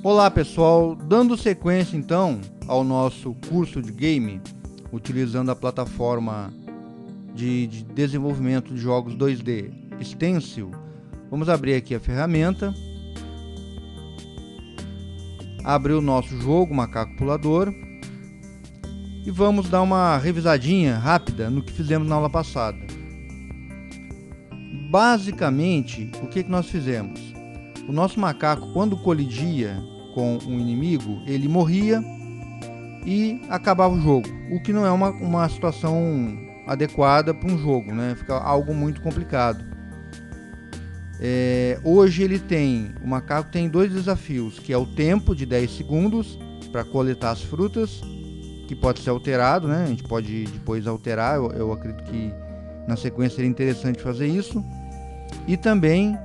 Olá pessoal, dando sequência então ao nosso curso de game, utilizando a plataforma de desenvolvimento de jogos 2D Stencil, vamos abrir aqui a ferramenta, abrir o nosso jogo Macaco Pulador e vamos dar uma revisadinha rápida no que fizemos na aula passada. Basicamente, o que nós fizemos? O nosso macaco, quando colidia com um inimigo, ele morria e acabava o jogo, o que não é uma situação adequada para um jogo, né? Fica algo muito complicado. Hoje o macaco tem dois desafios, que é o tempo de 10 segundos para coletar as frutas, que pode ser alterado, né? A gente pode depois alterar, eu acredito que na sequência seria interessante fazer isso. E também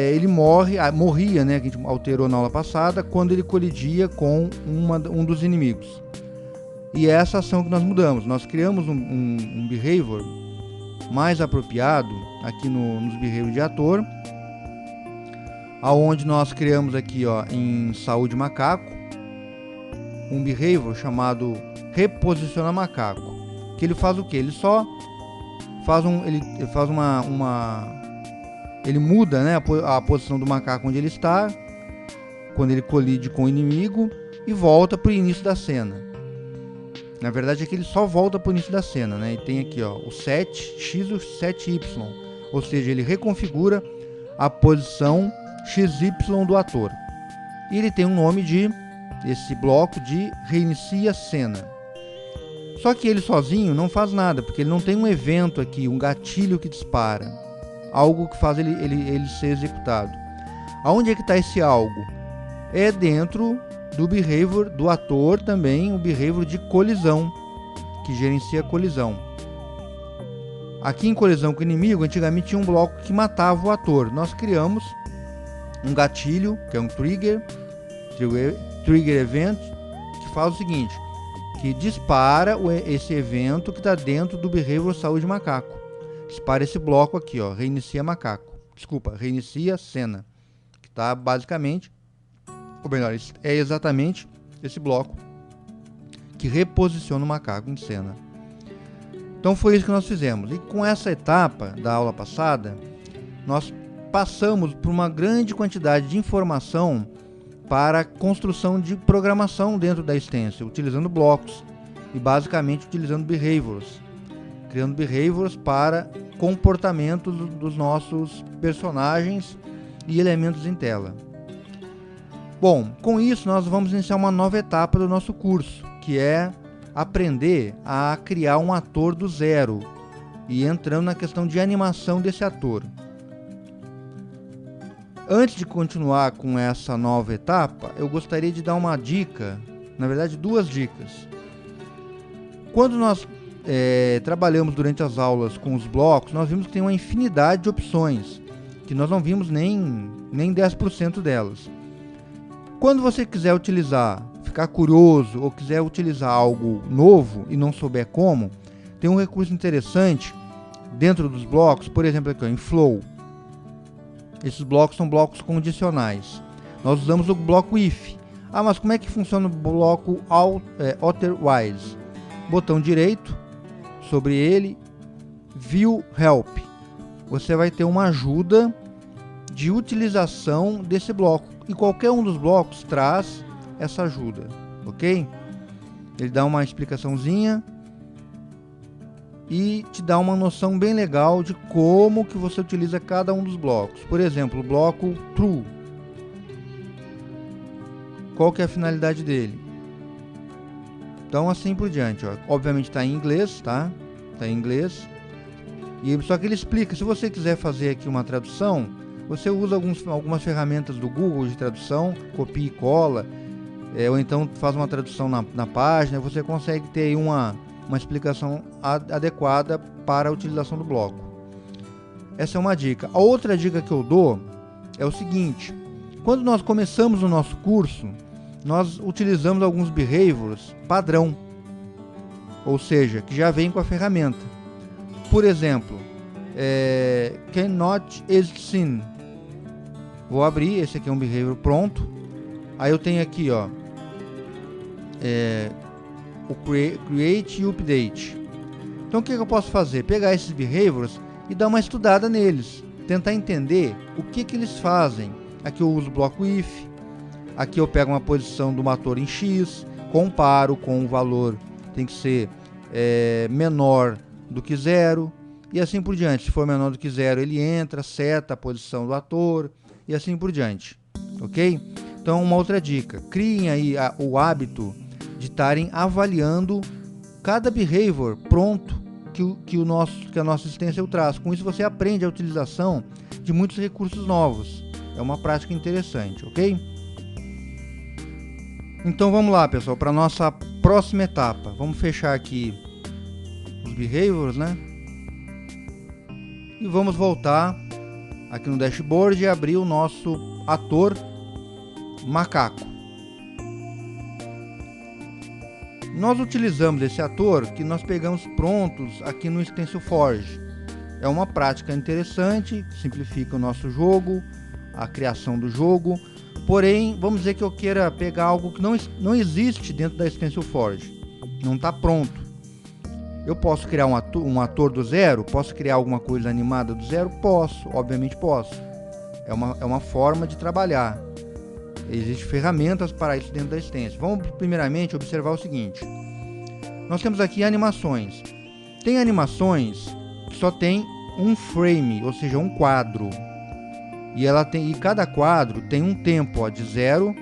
ele morria, né, que a gente alterou na aula passada, quando ele colidia com um dos inimigos. E é essa ação que nós mudamos. Nós criamos um behavior mais apropriado aqui nos behaviors de ator, aonde nós criamos aqui, ó, em saúde macaco, um behavior chamado reposiciona macaco, que ele faz o que? Ele só faz ele muda, né, a posição do macaco onde ele está quando ele colide com o inimigo e volta para o início da cena. Na verdade é que ele só volta para o início da cena, né? E tem aqui, ó, o 7x e o 7y, ou seja, ele reconfigura a posição XY do ator. E ele tem um nome esse bloco de reinicia cena. Só que ele sozinho não faz nada, porque ele não tem um evento aqui, um gatilho que dispara, algo que faz ele ser executado. Aonde é que está esse algo? É dentro do behavior do ator também, o behavior de colisão, que gerencia a colisão. Aqui em colisão com o inimigo, antigamente tinha um bloco que matava o ator. Nós criamos um gatilho, que é um trigger event, que faz o seguinte, que dispara esse evento que está dentro do behavior saúde macaco. Dispara esse bloco aqui, ó, reinicia cena, que está basicamente, ou melhor, é exatamente esse bloco que reposiciona o macaco em cena. Então foi isso que nós fizemos. E com essa etapa da aula passada, nós passamos por uma grande quantidade de informação para a construção de programação dentro da Stencil, utilizando blocos e basicamente utilizando behaviors, criando behaviors para comportamento dos nossos personagens e elementos em tela. Bom, com isso nós vamos iniciar uma nova etapa do nosso curso, que é aprender a criar um ator do zero e entrando na questão de animação desse ator. Antes de continuar com essa nova etapa, eu gostaria de dar uma dica, na verdade duas dicas. Quando nós trabalhamos durante as aulas com os blocos, nós vimos que tem uma infinidade de opções, que nós não vimos nem 10% delas. Quando você quiser utilizar, ficar curioso ou quiser utilizar algo novo e não souber como, tem um recurso interessante dentro dos blocos, por exemplo aqui, ó, em Flow. Esses blocos são blocos condicionais. Nós usamos o bloco if. Mas como é que funciona o bloco otherwise? Botão direito sobre ele, View Help. Você vai ter uma ajuda de utilização desse bloco. E qualquer um dos blocos traz essa ajuda, ok? Ele dá uma explicaçãozinha e te dá uma noção bem legal de como que você utiliza cada um dos blocos. Por exemplo, o bloco True. Qual que é a finalidade dele? Então assim por diante, ó. Obviamente está em inglês, tá? Está em inglês. E só que ele explica, se você quiser fazer aqui uma tradução, você usa algumas ferramentas do Google de tradução, copia e cola, ou então faz uma tradução na página, você consegue ter aí uma explicação adequada para a utilização do bloco. Essa é uma dica. A outra dica que eu dou é o seguinte: quando nós começamos o nosso curso, nós utilizamos alguns behaviors padrão, ou seja, que já vem com a ferramenta. Por exemplo, cannot is seen. Vou abrir, esse aqui é um behavior pronto. Aí eu tenho aqui, ó, o create e update. Então o que eu posso fazer? Pegar esses behaviors e dar uma estudada neles, tentar entender o que eles fazem. Aqui eu uso o bloco if, aqui eu pego uma posição do ator em X, comparo com o valor, tem que ser menor do que 0, e assim por diante. Se for menor do que 0, ele entra, seta a posição do ator, e assim por diante, ok? Então, uma outra dica, criem aí o hábito de estarem avaliando cada behavior pronto que a nossa assistência traz. Com isso você aprende a utilização de muitos recursos novos. É uma prática interessante, ok? Então vamos lá, pessoal, para a nossa próxima etapa. Vamos fechar aqui os behaviors, né? E vamos voltar aqui no dashboard e abrir o nosso ator macaco. Nós utilizamos esse ator que nós pegamos prontos aqui no StencilForge. É uma prática interessante, simplifica o nosso jogo, a criação do jogo. Porém, vamos dizer que eu queira pegar algo que não existe dentro da StencilForge, não está pronto. Eu posso criar um ator do zero? Posso criar alguma coisa animada do zero? Posso, obviamente posso. É uma forma de trabalhar. Existem ferramentas para isso dentro da Stencil. Vamos primeiramente observar o seguinte. Nós temos aqui animações. Tem animações que só tem um frame, ou seja, um quadro. E cada quadro tem um tempo, ó, de 0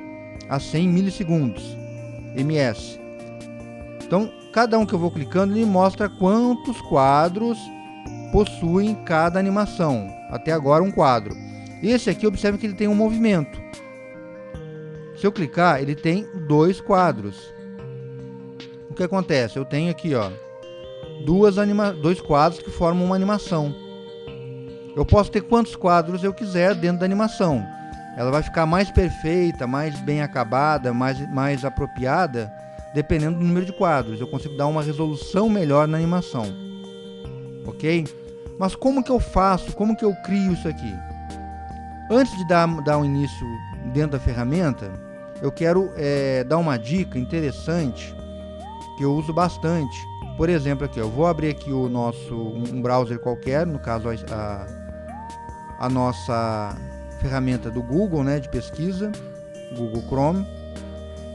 a 100 milissegundos, ms. Então, cada um que eu vou clicando, ele mostra quantos quadros possuem cada animação. Até agora, um quadro. Esse aqui, observe que ele tem um movimento. Se eu clicar, ele tem 2 quadros. O que acontece? Eu tenho aqui, ó, 2 quadros que formam uma animação. Eu posso ter quantos quadros eu quiser dentro da animação. Ela vai ficar mais perfeita, mais bem acabada, mais apropriada, dependendo do número de quadros. Eu consigo dar uma resolução melhor na animação. Ok? Mas como que eu faço? Como que eu crio isso aqui? Antes de dar um início dentro da ferramenta, eu quero dar uma dica interessante que eu uso bastante. Por exemplo, aqui, eu vou abrir aqui um browser qualquer, no caso a nossa ferramenta do Google, né, de pesquisa, Google Chrome,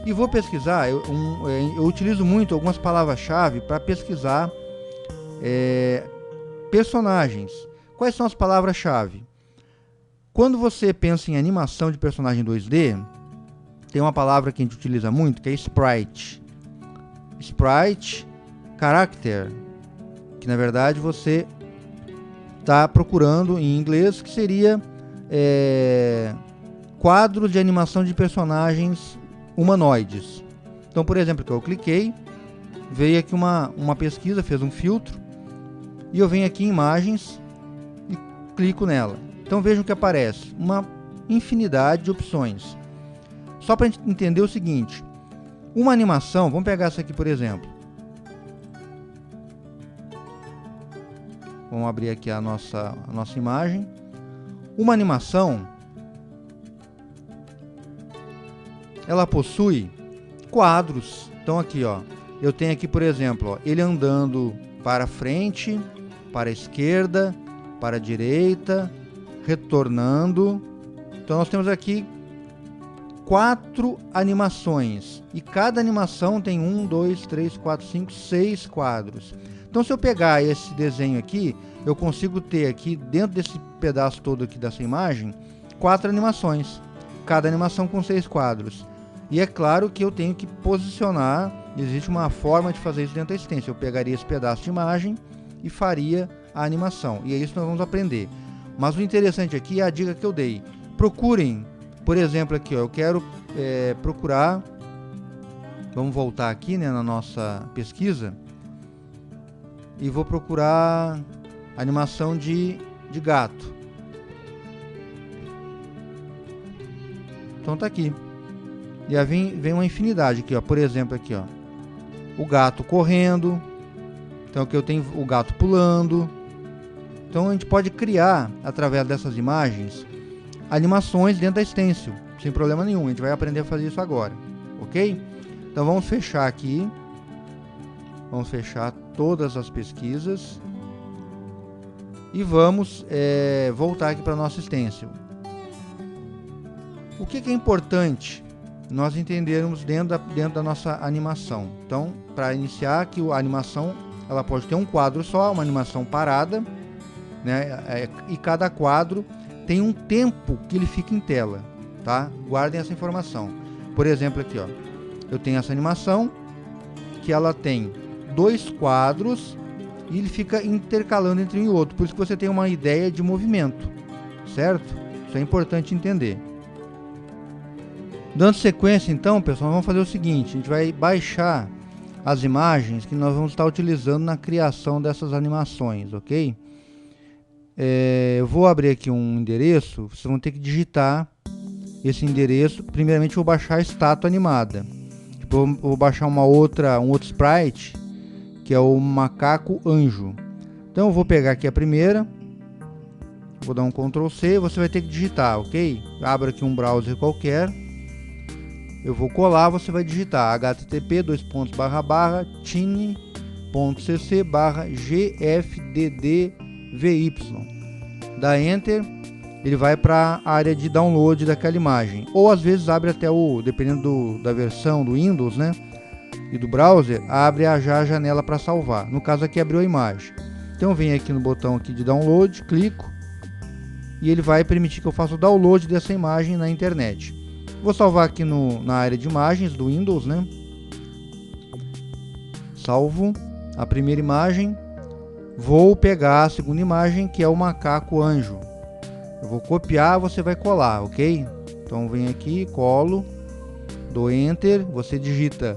e vou pesquisar. Eu utilizo muito algumas palavras-chave para pesquisar personagens. Quais são as palavras-chave? Quando você pensa em animação de personagem 2D, tem uma palavra que a gente utiliza muito, que é sprite. Sprite, character, que na verdade você está procurando em inglês, que seria quadros de animação de personagens humanoides. Então, por exemplo, que eu cliquei, veio aqui uma pesquisa, fez um filtro, e eu venho aqui em imagens e clico nela. Então vejam que aparece uma infinidade de opções. Só para a gente entender o seguinte, uma animação, vamos pegar essa aqui por exemplo. Vamos abrir aqui a nossa imagem. Uma animação, ela possui quadros. Então aqui, ó, eu tenho aqui, por exemplo, ó, ele andando para frente, para a esquerda, para a direita, retornando. Então nós temos aqui 4 animações. E cada animação tem 1, 2, 3, 4, 5, 6 quadros. Então, se eu pegar esse desenho aqui, eu consigo ter aqui, dentro desse pedaço todo aqui dessa imagem, 4 animações. Cada animação com 6 quadros. E é claro que eu tenho que posicionar, existe uma forma de fazer isso dentro da Stencil. Eu pegaria esse pedaço de imagem e faria a animação. E é isso que nós vamos aprender. Mas o interessante aqui é a dica que eu dei. Procurem, por exemplo, aqui, ó, eu quero procurar, vamos voltar aqui, né, na nossa pesquisa, e vou procurar animação de gato. Então tá aqui. E aí vem uma infinidade aqui, ó. Por exemplo, aqui, ó, o gato correndo. Então aqui eu tenho o gato pulando. Então a gente pode criar, através dessas imagens, animações dentro da Stencil, sem problema nenhum. A gente vai aprender a fazer isso agora, ok? Então vamos fechar aqui. Vamos fechar todas as pesquisas. E vamos voltar aqui para a nossa stencil. O que é importante nós entendermos dentro da nossa animação? Então, para iniciar, que a animação ela pode ter um quadro só, uma animação parada, né? E cada quadro tem um tempo que ele fica em tela, tá? Guardem essa informação. Por exemplo, aqui, ó, eu tenho essa animação que ela tem 2 quadros e ele fica intercalando entre um e outro. Por isso que você tem uma ideia de movimento, certo? Isso é importante entender. Dando sequência, então, pessoal, vamos fazer o seguinte: a gente vai baixar as imagens que nós vamos estar utilizando na criação dessas animações, ok? Eu vou abrir aqui um endereço. Vocês vão ter que digitar esse endereço. Primeiramente, eu vou baixar a estátua animada. Depois, eu vou baixar um outro sprite, que é o macaco anjo. Então, eu vou pegar aqui a primeira. Vou dar um Ctrl C. Você vai ter que digitar, ok? Abra aqui um browser qualquer. Eu vou colar, você vai digitar http://tiny.cc/gfddvy. Dá Enter, ele vai para a área de download daquela imagem. Ou às vezes abre até dependendo da versão do Windows, né? E do browser, abre já a janela para salvar. No caso aqui abriu a imagem. Então eu venho aqui no botão aqui de download, clico e ele vai permitir que eu faça o download dessa imagem na internet. Vou salvar aqui na área de imagens do Windows, né? Salvo a primeira imagem. Vou pegar a segunda imagem, que é o macaco anjo. Eu vou copiar, você vai colar, ok? Então vem aqui, colo, dou Enter, você digita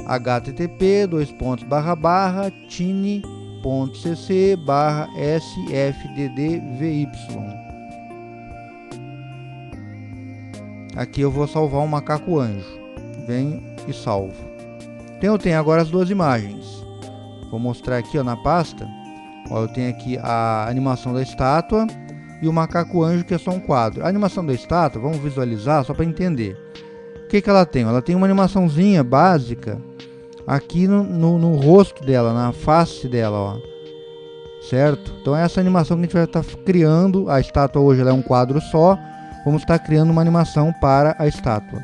http://tiny.cc/sfddvy. Aqui eu vou salvar um macaco anjo. Venho e salvo. Então eu tenho agora as duas imagens. Vou mostrar aqui, ó, na pasta. Ó, eu tenho aqui a animação da estátua e o macaco anjo, que é só um quadro. A animação da estátua, vamos visualizar só para entender. O que ela tem? Ela tem uma animaçãozinha básica aqui no rosto dela, na face dela, ó. Certo? Então é essa animação que a gente vai estar criando. A estátua hoje ela é um quadro só. Vamos estar criando uma animação para a estátua.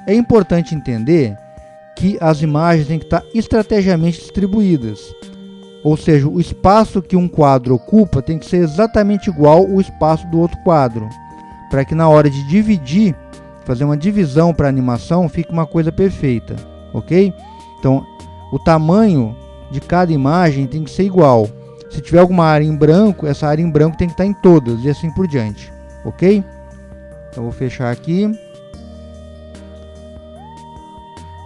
É importante entender que as imagens têm que estar estrategicamente distribuídas. Ou seja, o espaço que um quadro ocupa tem que ser exatamente igual ao espaço do outro quadro. Para que na hora de dividir, fazer uma divisão para a animação, fique uma coisa perfeita. Ok? Então, o tamanho de cada imagem tem que ser igual. Se tiver alguma área em branco, essa área em branco tem que estar em todas e assim por diante. Ok? Então vou fechar aqui.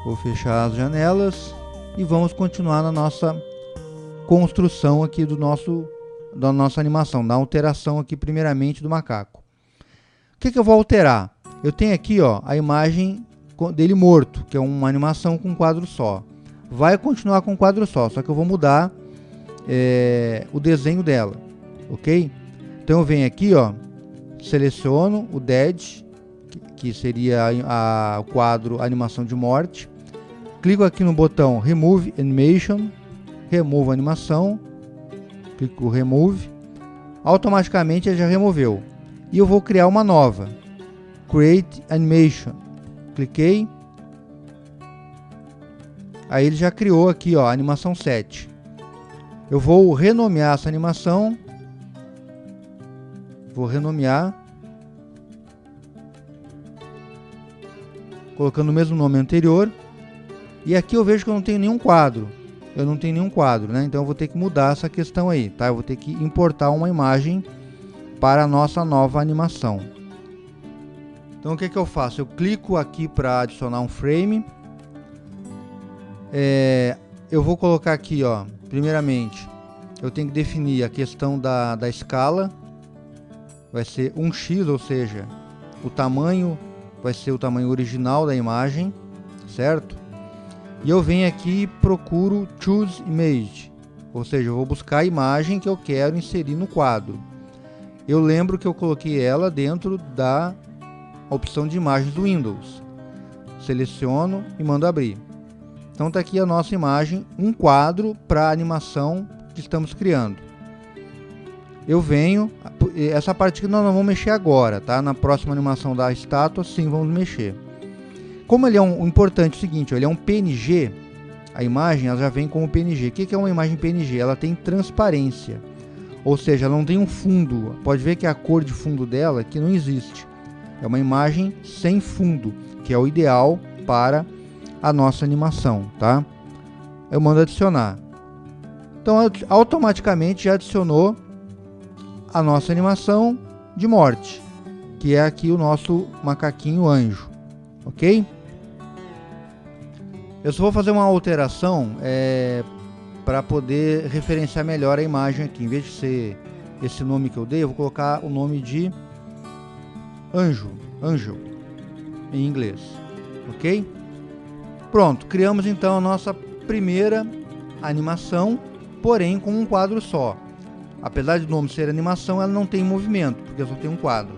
Vou fechar as janelas e vamos continuar na nossa construção aqui da nossa animação, da alteração aqui primeiramente do macaco. O que eu vou alterar? Eu tenho aqui, ó, a imagem dele morto, que é uma animação com um quadro só. Vai continuar com um quadro só que eu vou mudar o desenho dela, ok? Então eu venho aqui, ó, seleciono o Dead, que seria o quadro animação de morte. Clico aqui no botão Remove Animation, removo a animação. Clico Remove. Automaticamente ele já removeu. E eu vou criar uma nova. Create Animation. Cliquei. Aí ele já criou aqui, ó, a animação 7. Eu vou renomear essa animação. Vou renomear, colocando o mesmo nome anterior. E aqui eu vejo que eu não tenho nenhum quadro. Eu não tenho nenhum quadro, né? Então eu vou ter que mudar essa questão aí, tá? Eu vou ter que importar uma imagem para a nossa nova animação. Então o que eu faço? Eu clico aqui para adicionar um frame. Eu vou colocar aqui, ó, primeiramente, eu tenho que definir a questão da escala. Vai ser 1x, ou seja, o tamanho vai ser o tamanho original da imagem, certo? E eu venho aqui e procuro Choose Image, ou seja, eu vou buscar a imagem que eu quero inserir no quadro. Eu lembro que eu coloquei ela dentro da a opção de imagens do Windows. Seleciono e mando abrir. Então está aqui a nossa imagem, um quadro para a animação que estamos criando. Eu venho, essa parte aqui nós não vamos mexer agora, tá? Na próxima animação da estátua sim vamos mexer. Como ele é o importante é o seguinte, ele é um PNG, a imagem ela já vem como PNG. O que é uma imagem PNG? Ela tem transparência, ou seja, ela não tem um fundo. Pode ver que a cor de fundo dela aqui não existe. É uma imagem sem fundo, que é o ideal para a nossa animação, tá? Eu mando adicionar. Então automaticamente já adicionou a nossa animação de morte, que é aqui o nosso macaquinho anjo, ok? Eu só vou fazer uma alteração para poder referenciar melhor a imagem aqui. Em vez de ser esse nome que eu dei, eu vou colocar o nome de Angel em inglês, ok? Pronto, criamos então a nossa primeira animação, porém com um quadro só. Apesar de o nome ser animação, ela não tem movimento, porque só tem um quadro.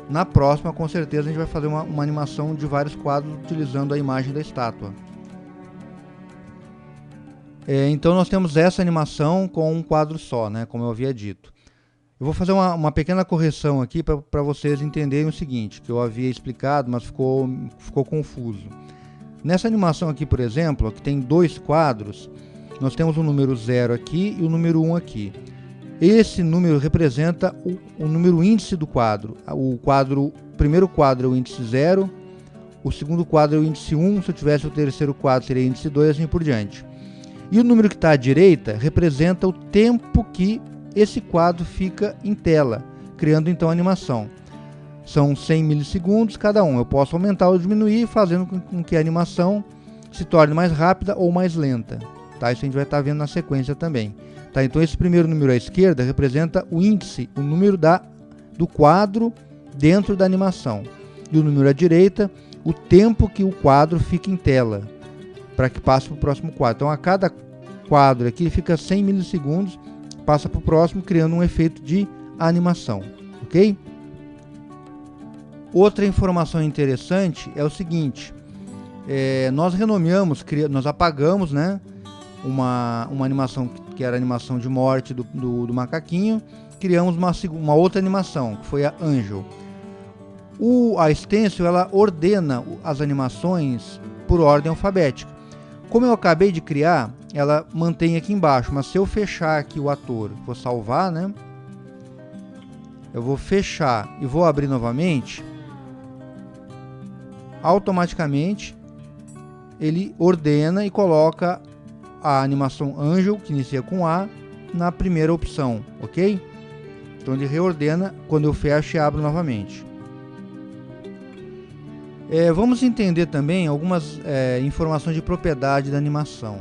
Na próxima, com certeza, a gente vai fazer uma animação de vários quadros utilizando a imagem da estátua. Então nós temos essa animação com um quadro só, né, como eu havia dito. Eu vou fazer uma pequena correção aqui para vocês entenderem o seguinte, que eu havia explicado, mas ficou confuso. Nessa animação aqui, por exemplo, que tem dois quadros, nós temos o número 0 aqui e o número 1 aqui. Esse número representa o número índice do quadro. O primeiro quadro é o índice 0, o segundo quadro é o índice 1, se eu tivesse o terceiro quadro seria o índice 2 e assim por diante. E o número que está à direita representa o tempo que esse quadro fica em tela, criando então a animação. São 100 milissegundos cada um. Eu posso aumentar ou diminuir, fazendo com que a animação se torne mais rápida ou mais lenta. Tá? Isso a gente vai estar vendo na sequência também. Tá? Então esse primeiro número à esquerda representa o índice, o número do quadro dentro da animação. E o número à direita, o tempo que o quadro fica em tela, para que passe para o próximo quadro. Então a cada quadro aqui fica 100 milissegundos, passa para o próximo, criando um efeito de animação. Ok? Outra informação interessante é o seguinte, nós renomeamos, nós apagamos, né, uma animação que era a animação de morte do macaquinho, criamos uma outra animação, que foi a Angel. A Stencil, ela ordena as animações por ordem alfabética. Como eu acabei de criar, ela mantém aqui embaixo, mas se eu fechar aqui o ator, vou salvar, né, eu vou fechar e vou abrir novamente, automaticamente ele ordena e coloca a animação Angel, que inicia com A, na primeira opção, ok? Então ele reordena quando eu fecho e abro novamente. Vamos entender também algumas informações de propriedade da animação.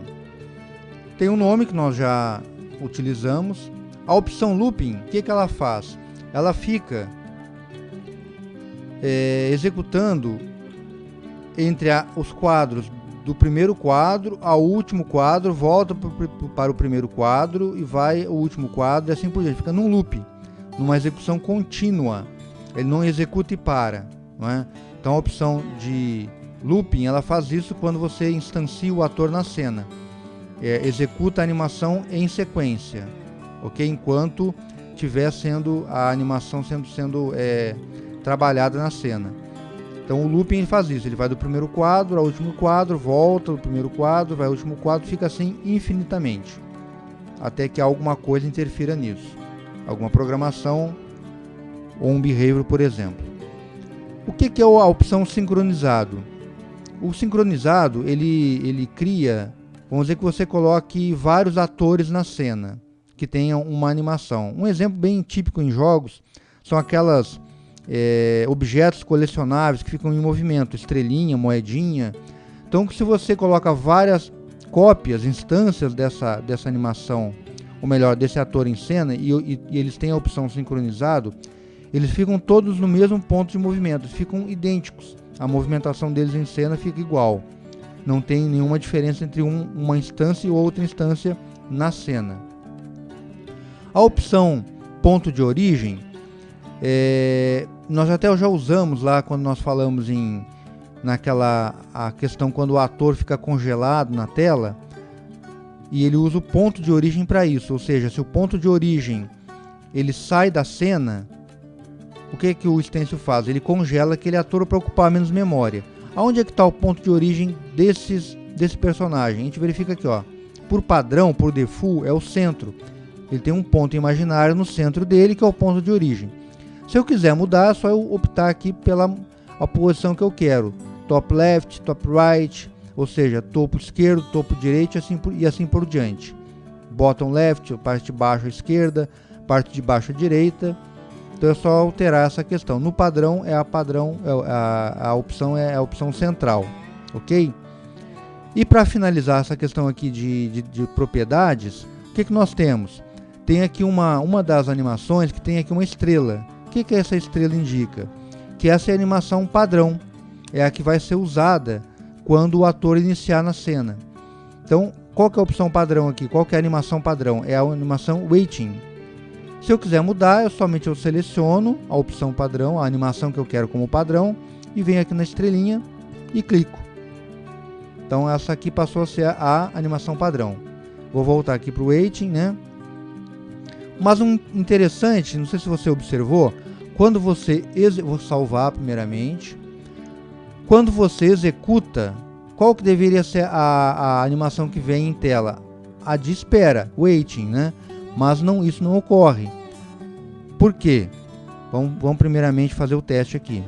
Tem um nome que nós já utilizamos. A opção Looping, o que ela faz? Ela fica executando entre os quadros do primeiro quadro ao último quadro, volta para o primeiro quadro e vai o último quadro e assim por diante. Fica num loop, numa execução contínua. Ele não executa e para, não é? Então a opção de looping, ela faz isso quando você instancia o ator na cena. Executa a animação em sequência, ok? Enquanto estiver a animação sendo trabalhada na cena. Então o looping faz isso, ele vai do primeiro quadro ao último quadro, volta do primeiro quadro, vai ao último quadro, fica assim infinitamente, até que alguma coisa interfira nisso, alguma programação ou um behavior, por exemplo. O que é a opção sincronizado? O sincronizado, ele cria, vamos dizer que você coloque vários atores na cena, que tenham uma animação. Um exemplo bem típico em jogos são aquelas objetos colecionáveis que ficam em movimento, estrelinha, moedinha. Então, se você coloca várias cópias, instâncias dessa animação, ou melhor, desse ator em cena, e eles têm a opção sincronizado, eles ficam todos no mesmo ponto de movimento, ficam idênticos. A movimentação deles em cena fica igual. Não tem nenhuma diferença entre uma instância e outra instância na cena. A opção ponto de origem nós até já usamos lá quando nós falamos a questão quando o ator fica congelado na tela, e ele usa o ponto de origem para isso, ou seja, se o ponto de origem ele sai da cena, o que o stencil faz? Ele congela aquele ator para ocupar menos memória. Aonde é que está o ponto de origem desse personagem? A gente verifica aqui, ó, por padrão, por default, é o centro. Ele tem um ponto imaginário no centro dele, que é o ponto de origem. Se eu quiser mudar, é só eu optar aqui pela a posição que eu quero. Top left, top right, ou seja, topo esquerdo, topo direito e assim por diante. Bottom left, parte de baixo à esquerda, parte de baixo à direita. Então é só alterar essa questão. No padrão, a opção é a opção central, ok? E para finalizar essa questão aqui de propriedades, o que nós temos? Tem aqui uma das animações que tem aqui uma estrela. O que essa estrela indica? Que essa é a animação padrão. É a que vai ser usada quando o ator iniciar na cena. Então, qual que é a opção padrão aqui? Qual que é a animação padrão? É a animação waiting. Se eu quiser mudar, eu seleciono a opção padrão, a animação que eu quero como padrão, e venho aqui na estrelinha e clico. Então essa aqui passou a ser a animação padrão. Vou voltar aqui para o waiting, né? Mas um interessante, não sei se você observou, quando você vou salvar primeiramente. Quando você executa, qual que deveria ser a animação que vem em tela? A de espera, waiting, né? Mas isso não ocorre. Por quê? Vamos primeiramente fazer o teste aqui.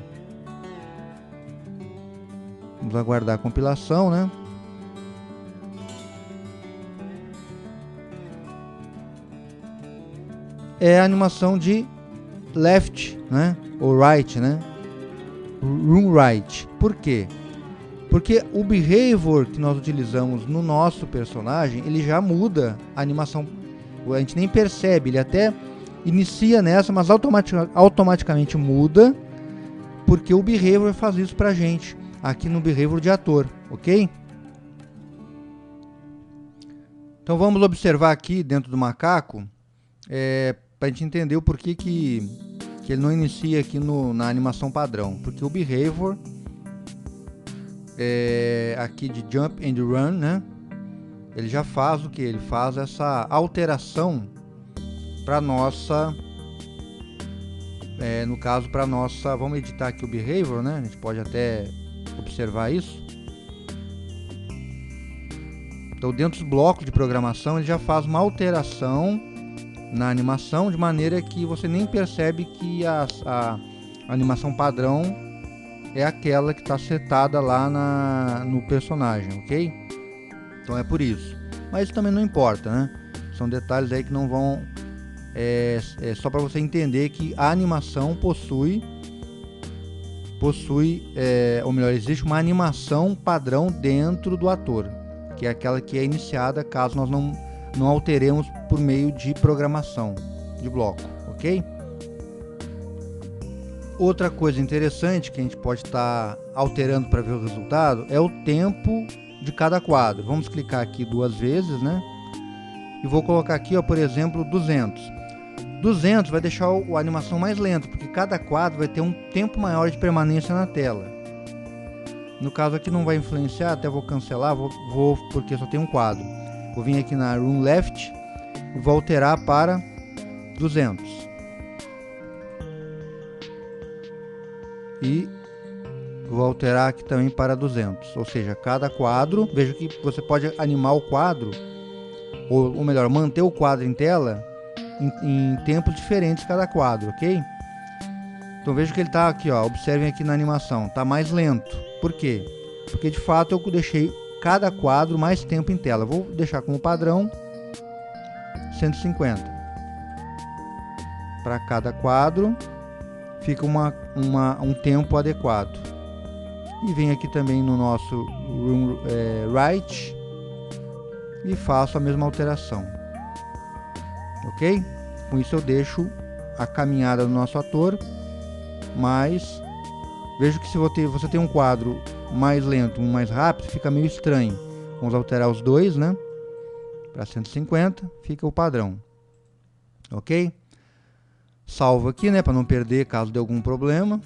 Vamos aguardar a compilação, né? É a animação de left, né? Ou right, né? Room right. Por quê? Porque o behavior que nós utilizamos no nosso personagem, ele já muda a animação. A gente nem percebe, ele até inicia nessa, mas automaticamente muda, porque o behavior faz isso pra gente, aqui no behavior de ator, ok? Então vamos observar aqui dentro do macaco, para a gente entender o porquê que ele não inicia aqui na animação padrão, porque o behavior aqui de jump and run, né? Ele já faz o que? Ele faz essa alteração para nossa, no caso para nossa, vamos editar aqui o behavior, né? A gente pode até observar isso. Então dentro dos blocos de programação ele já faz uma alteração na animação de maneira que você nem percebe que a animação padrão é aquela que está setada lá no personagem, ok? Então é por isso. Mas isso também não importa, né? São detalhes aí que não vão... É só para você entender que a animação possui ou melhor, existe uma animação padrão dentro do ator, que é aquela que é iniciada caso nós não alteremos por meio de programação de bloco, ok? Outra coisa interessante que a gente pode estar alterando para ver o resultado é o tempo de cada quadro. Vamos clicar aqui 2 vezes, né? E vou colocar aqui, ó, por exemplo, 200. 200 vai deixar a animação mais lenta, porque cada quadro vai ter um tempo maior de permanência na tela. No caso aqui não vai influenciar, até vou cancelar, porque só tem um quadro. Vou vir aqui na Room Left e vou alterar para 200. E vou alterar aqui também para 200, ou seja, cada quadro, veja que você pode animar o quadro, ou melhor, manter o quadro em tela em tempos diferentes cada quadro, ok? Então veja que ele está aqui, ó, observem aqui na animação, está mais lento. Por quê? Porque de fato eu deixei cada quadro mais tempo em tela. Vou deixar como padrão 150. Para cada quadro fica um tempo adequado. E venho aqui também no nosso Room Right e faço a mesma alteração. Ok? Com isso eu deixo a caminhada do nosso ator, mas vejo que se você tem um quadro mais lento, um mais rápido, fica meio estranho. Vamos alterar os dois, né? Para 150, fica o padrão. Ok? Salvo aqui, né, para não perder caso dê algum problema.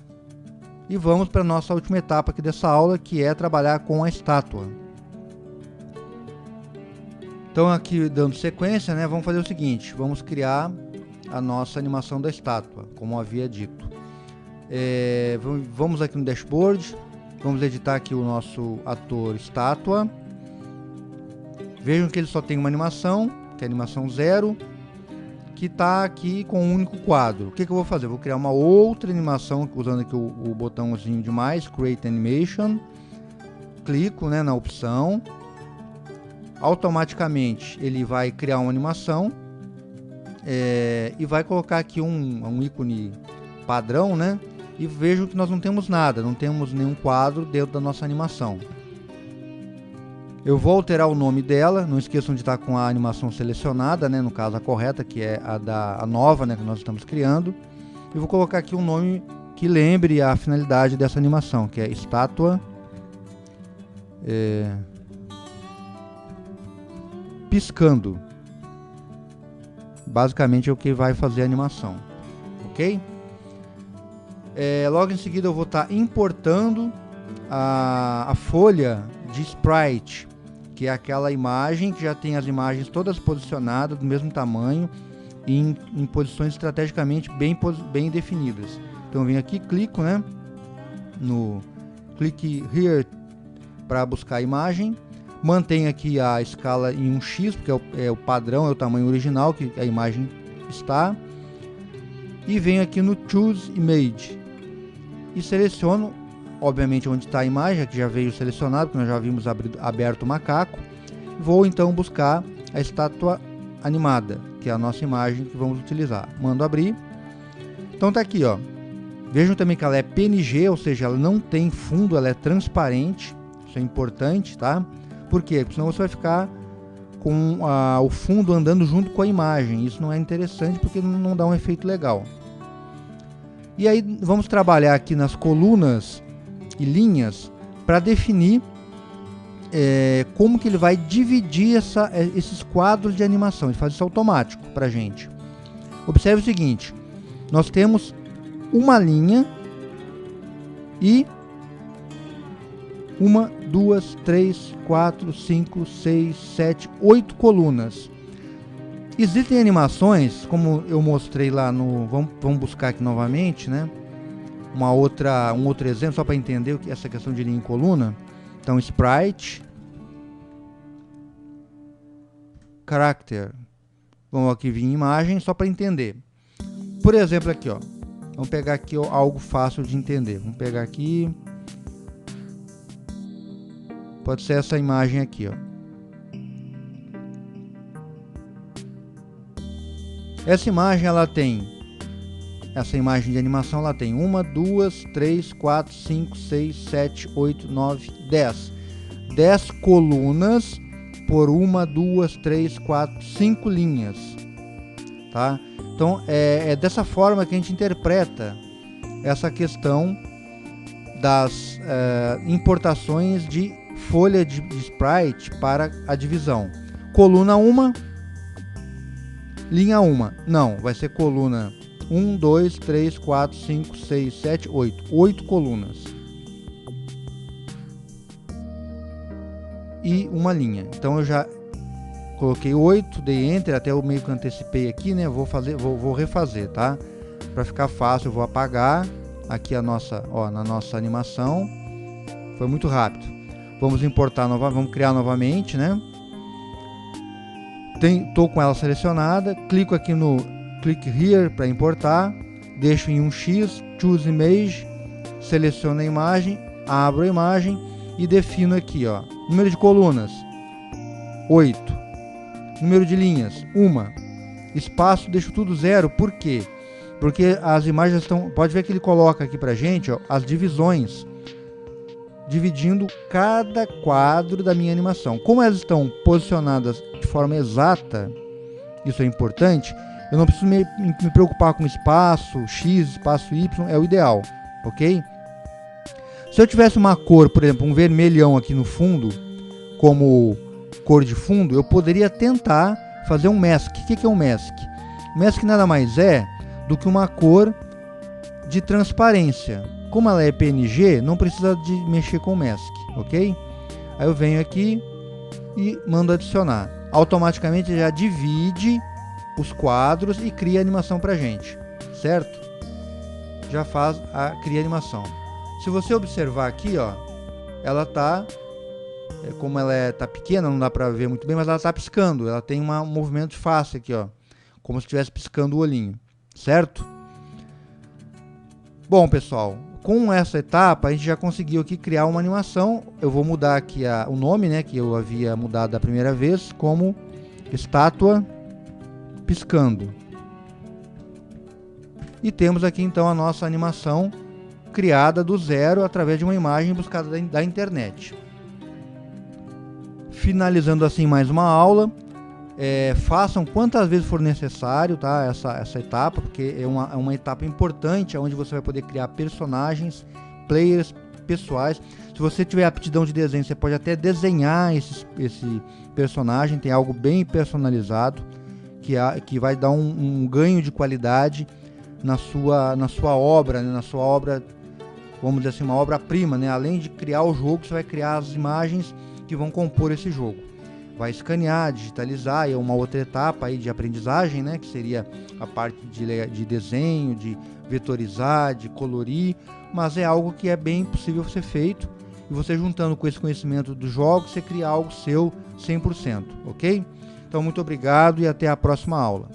E vamos para a nossa última etapa aqui dessa aula, que é trabalhar com a estátua. Então aqui dando sequência, né, vamos fazer o seguinte, vamos criar a nossa animação da estátua, como havia dito. Vamos aqui no dashboard, vamos editar aqui o nosso ator estátua. Vejam que ele só tem uma animação, que é a animação 0, que está aqui com um único quadro. O que eu vou fazer? Eu vou criar uma outra animação, usando aqui o botãozinho de mais, Create Animation. Clico, né, na opção. Automaticamente ele vai criar uma animação e vai colocar aqui um ícone padrão, né? E vejam que nós não temos nada, não temos nenhum quadro dentro da nossa animação. Eu vou alterar o nome dela, não esqueçam de estar com a animação selecionada, né, no caso a correta, que é a nova, né, que nós estamos criando. E vou colocar aqui um nome que lembre a finalidade dessa animação, que é estátua piscando. Basicamente é o que vai fazer a animação, ok? Logo em seguida eu vou estar importando a folha de sprite, que é aquela imagem que já tem as imagens todas posicionadas do mesmo tamanho e em posições estrategicamente bem definidas. Então eu venho aqui, clico, né, no click here para buscar a imagem, mantenho aqui a escala em 1x, porque é o padrão, é o tamanho original que a imagem está, e venho aqui no choose image e seleciono obviamente onde está a imagem, que já veio selecionado, porque nós já vimos aberto o macaco. Vou então buscar a estátua animada, que é a nossa imagem que vamos utilizar. Mando abrir. Então tá aqui, ó. Vejam também que ela é PNG, ou seja, ela não tem fundo, ela é transparente. Isso é importante, tá? Por quê? Porque senão você vai ficar com o fundo andando junto com a imagem. Isso não é interessante porque não dá um efeito legal. E aí vamos trabalhar aqui nas colunas e linhas para definir como que ele vai dividir esses quadros de animação. Ele faz isso automático para a gente. Observe o seguinte, nós temos uma linha e 1, 2, 3, 4, 5, 6, 7, 8 colunas. Existem animações, como eu mostrei lá no... Vamos buscar aqui novamente, né? Um outro exemplo, só para entender o que essa questão de linha em coluna. Então, sprite, character. Vamos aqui vir em imagem, só para entender. Por exemplo, aqui, ó. Vamos pegar aqui algo fácil de entender. Vamos pegar aqui. Pode ser essa imagem aqui, ó. Essa imagem, ela tem... Essa imagem de animação, ela tem 1, 2, 3, 4, 5, 6, 7, 8, 9, 10. 10 colunas por 1, 2, 3, 4, 5 linhas. Tá? Então, é dessa forma que a gente interpreta essa questão das importações de folha de sprite para a divisão. Coluna 1, linha 1. Não, vai ser coluna 1, 2, 3, 4, 5, 6, 7, 8. 8 colunas. E uma linha. Então eu já coloquei 8, dei Enter, até eu meio que antecipei aqui, né? Vou refazer, tá? Para ficar fácil, eu vou apagar aqui na nossa animação. Foi muito rápido. Vamos importar novamente, vamos criar novamente, né? Tô com ela selecionada, clico aqui no Click Here para importar, deixo em 1x, Choose Image, seleciono a imagem, abro a imagem e defino aqui, ó, número de colunas, 8, número de linhas, 1, espaço, deixo tudo 0, por quê? Porque as imagens estão, pode ver que ele coloca aqui pra gente, ó, as divisões, dividindo cada quadro da minha animação. Como elas estão posicionadas de forma exata, isso é importante, eu não preciso me preocupar com espaço, X, espaço Y, é o ideal, ok? Se eu tivesse uma cor, por exemplo, um vermelhão aqui no fundo, como cor de fundo, eu poderia tentar fazer um mask. O que é um mask? Mask nada mais é do que uma cor de transparência. Como ela é PNG, não precisa de mexer com o Mask, ok? Aí eu venho aqui e mando adicionar. Automaticamente já divide os quadros e cria a animação pra gente, certo? Já cria a animação. Se você observar aqui, ó, ela tá, como ela tá pequena, não dá pra ver muito bem, mas ela tá piscando. Ela tem um movimento de face aqui, ó, como se estivesse piscando o olhinho, certo? Bom, pessoal, com essa etapa a gente já conseguiu aqui criar uma animação. Eu vou mudar aqui o nome, né, que eu havia mudado da primeira vez, como estátua piscando. E temos aqui então a nossa animação criada do zero através de uma imagem buscada da internet. Finalizando assim mais uma aula. Façam quantas vezes for necessário, tá? Essa etapa, porque é uma etapa importante, onde você vai poder criar personagens, players pessoais. Se você tiver aptidão de desenho, você pode até desenhar esse personagem. Tem algo bem personalizado que vai dar um ganho de qualidade na sua obra, né? Na sua obra, vamos dizer assim, uma obra-prima, né? Além de criar o jogo, você vai criar as imagens que vão compor esse jogo. Vai escanear, digitalizar, é uma outra etapa aí de aprendizagem, né? Que seria a parte de desenho, de vetorizar, de colorir, mas é algo que é bem possível ser feito, e você juntando com esse conhecimento dos jogos, você cria algo seu 100%, ok? Então, muito obrigado e até a próxima aula.